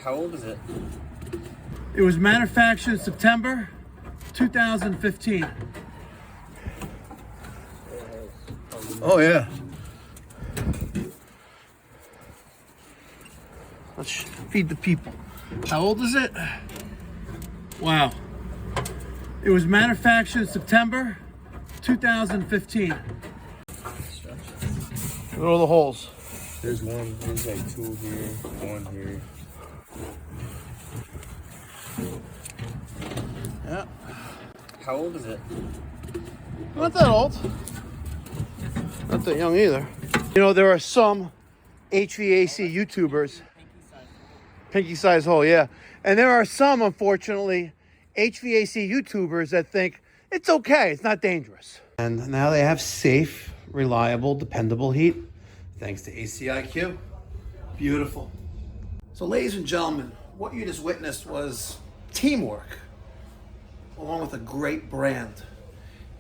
How old is it? It was manufactured in September 2015. Oh yeah. Let's feed the people. How old is it? Wow. It was manufactured in September 2015. Look at all the holes. There's like 2 here, 1 here. Yeah. How old is it? Not that old. Not that young either. You know, there are some HVAC YouTubers. Pinky size hole, yeah. And there are some, unfortunately, HVAC YouTubers that think it's okay, it's not dangerous. And now they have safe, reliable, dependable heat, thanks to ACIQ. Beautiful. So, ladies and gentlemen, what you just witnessed was teamwork, along with a great brand.